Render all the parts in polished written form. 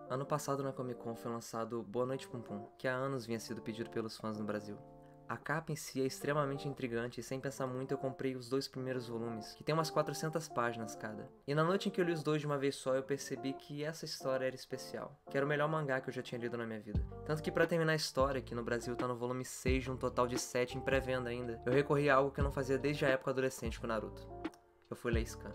Ano passado na Comic Con foi lançado Boa Noite Pum Pum, que há anos vinha sido pedido pelos fãs no Brasil. A capa em si é extremamente intrigante e sem pensar muito eu comprei os 2 primeiros volumes, que tem umas 400 páginas cada. E na noite em que eu li os 2 de uma vez só eu percebi que essa história era especial, que era o melhor mangá que eu já tinha lido na minha vida. Tanto que pra terminar a história, que no Brasil tá no volume 6 de um total de 7 em pré-venda ainda, eu recorri a algo que eu não fazia desde a época adolescente com Naruto. Eu fui ler Scan.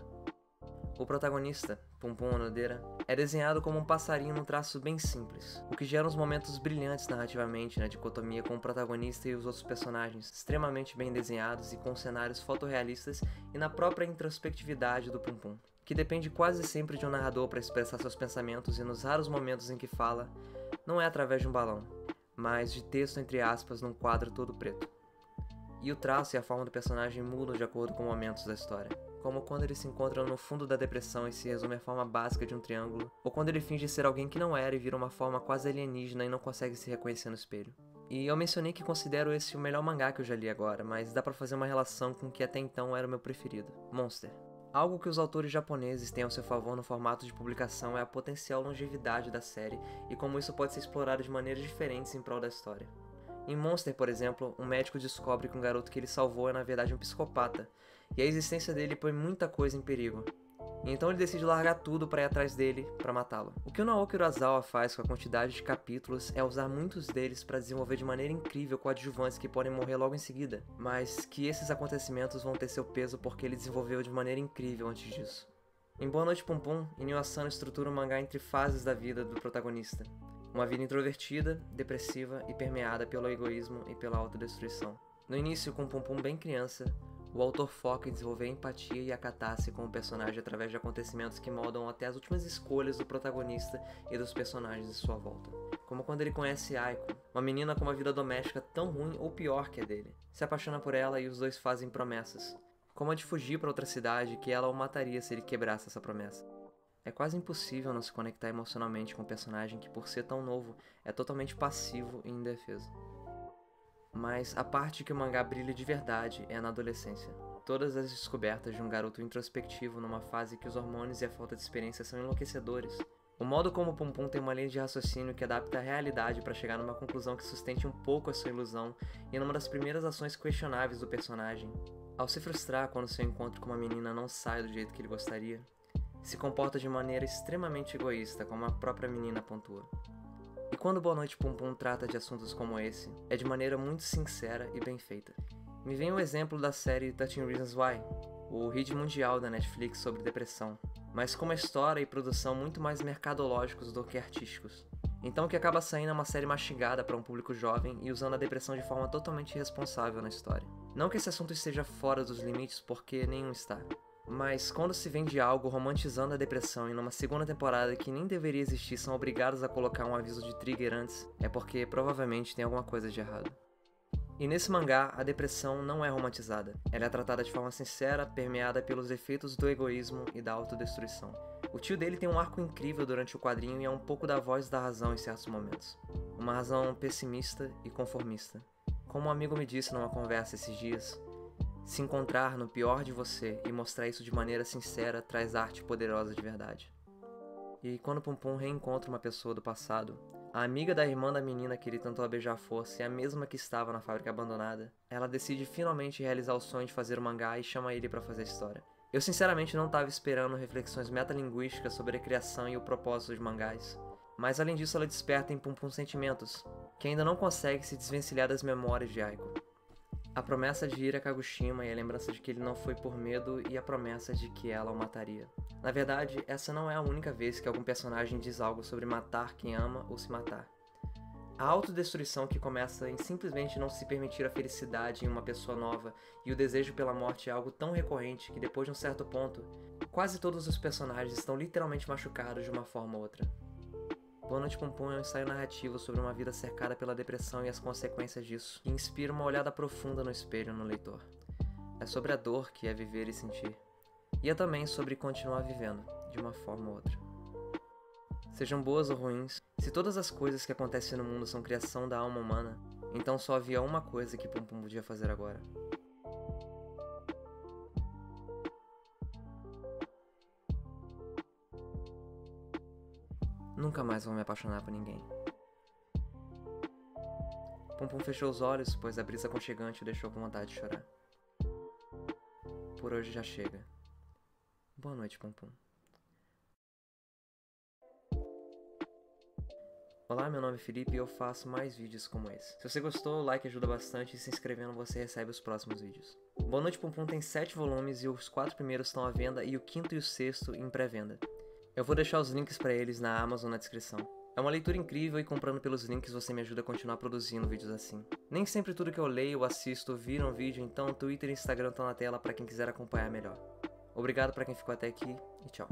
O protagonista, Pum Pum Onodeira, é desenhado como um passarinho num traço bem simples, o que gera uns momentos brilhantes narrativamente na dicotomia com o protagonista e os outros personagens, extremamente bem desenhados e com cenários fotorrealistas e na própria introspectividade do Pum Pum, que depende quase sempre de um narrador para expressar seus pensamentos e nos raros momentos em que fala, não é através de um balão, mas de texto entre aspas num quadro todo preto. E o traço e a forma do personagem mudam de acordo com momentos da história, como quando ele se encontra no fundo da depressão e se resume à forma básica de um triângulo, ou quando ele finge ser alguém que não era e vira uma forma quase alienígena e não consegue se reconhecer no espelho. E eu mencionei que considero esse o melhor mangá que eu já li agora, mas dá pra fazer uma relação com o que até então era o meu preferido, Monster. Algo que os autores japoneses têm ao seu favor no formato de publicação é a potencial longevidade da série e como isso pode ser explorado de maneiras diferentes em prol da história. Em Monster, por exemplo, um médico descobre que um garoto que ele salvou é na verdade um psicopata, e a existência dele põe muita coisa em perigo. E então ele decide largar tudo para ir atrás dele, para matá-lo. O que o Naoki Urasawa faz com a quantidade de capítulos é usar muitos deles para desenvolver de maneira incrível coadjuvantes que podem morrer logo em seguida, mas que esses acontecimentos vão ter seu peso porque ele desenvolveu de maneira incrível antes disso. Em Boa Noite Pum Pum, Inio Asano estrutura o mangá entre fases da vida do protagonista. Uma vida introvertida, depressiva e permeada pelo egoísmo e pela autodestruição. No início, com Pum Pum bem criança, o autor foca em desenvolver a empatia e a catarse com o personagem através de acontecimentos que moldam até as últimas escolhas do protagonista e dos personagens de sua volta. Como quando ele conhece Aiko, uma menina com uma vida doméstica tão ruim ou pior que a dele. Se apaixona por ela e os dois fazem promessas. Como a de fugir para outra cidade que ela o mataria se ele quebrasse essa promessa. É quase impossível não se conectar emocionalmente com um personagem que, por ser tão novo, é totalmente passivo e indefeso. Mas a parte que o mangá brilha de verdade é na adolescência. Todas as descobertas de um garoto introspectivo numa fase que os hormônios e a falta de experiência são enlouquecedores. O modo como o Pum Pum tem uma linha de raciocínio que adapta a realidade para chegar numa conclusão que sustente um pouco a sua ilusão e numa das primeiras ações questionáveis do personagem. Ao se frustrar quando seu encontro com uma menina não sai do jeito que ele gostaria, se comporta de maneira extremamente egoísta, como a própria menina pontua. E quando Boa Noite Pum Pum trata de assuntos como esse, é de maneira muito sincera e bem feita. Me vem o exemplo da série 13 Reasons Why, o hit mundial da Netflix sobre depressão, mas com uma história e produção muito mais mercadológicos do que artísticos. Então o que acaba saindo é uma série mastigada para um público jovem e usando a depressão de forma totalmente irresponsável na história. Não que esse assunto esteja fora dos limites, porque nenhum está. Mas quando se vende algo romantizando a depressão e numa segunda temporada que nem deveria existir são obrigados a colocar um aviso de trigger antes, é porque provavelmente tem alguma coisa de errado. E nesse mangá, a depressão não é romantizada. Ela é tratada de forma sincera, permeada pelos efeitos do egoísmo e da autodestruição. O tio dele tem um arco incrível durante o quadrinho e é um pouco da voz da razão em certos momentos. Uma razão pessimista e conformista. Como um amigo me disse numa conversa esses dias, se encontrar no pior de você e mostrar isso de maneira sincera traz arte poderosa de verdade. E quando Pum Pum reencontra uma pessoa do passado, a amiga da irmã da menina que ele tentou beijar à força e a mesma que estava na fábrica abandonada, ela decide finalmente realizar o sonho de fazer o mangá e chama ele para fazer a história. Eu sinceramente não estava esperando reflexões metalinguísticas sobre a criação e o propósito de mangás, mas além disso ela desperta em Pum Pum sentimentos, que ainda não consegue se desvencilhar das memórias de Aiko. A promessa de ir a Kagoshima e a lembrança de que ele não foi por medo e a promessa de que ela o mataria. Na verdade, essa não é a única vez que algum personagem diz algo sobre matar quem ama ou se matar. A autodestruição que começa em simplesmente não se permitir a felicidade em uma pessoa nova e o desejo pela morte é algo tão recorrente que depois de um certo ponto, quase todos os personagens estão literalmente machucados de uma forma ou outra. Boa Noite Pum Pum é um ensaio narrativo sobre uma vida cercada pela depressão e as consequências disso, que inspira uma olhada profunda no espelho no leitor. É sobre a dor que é viver e sentir. E é também sobre continuar vivendo, de uma forma ou outra. Sejam boas ou ruins, se todas as coisas que acontecem no mundo são criação da alma humana, então só havia uma coisa que Pum Pum podia fazer agora. Nunca mais vou me apaixonar por ninguém. Pum Pum fechou os olhos, pois a brisa aconchegante o deixou com vontade de chorar. Por hoje já chega. Boa noite, Pum Pum. Olá, meu nome é Felipe e eu faço mais vídeos como esse. Se você gostou, o like ajuda bastante e se inscrevendo você recebe os próximos vídeos. Boa Noite Pum Pum tem 7 volumes e os 4 primeiros estão à venda e o 5º e o 6º em pré-venda. Eu vou deixar os links para eles na Amazon na descrição. É uma leitura incrível e comprando pelos links você me ajuda a continuar produzindo vídeos assim. Nem sempre tudo que eu leio ou assisto vira um vídeo, então Twitter e Instagram estão na tela para quem quiser acompanhar melhor. Obrigado para quem ficou até aqui e tchau.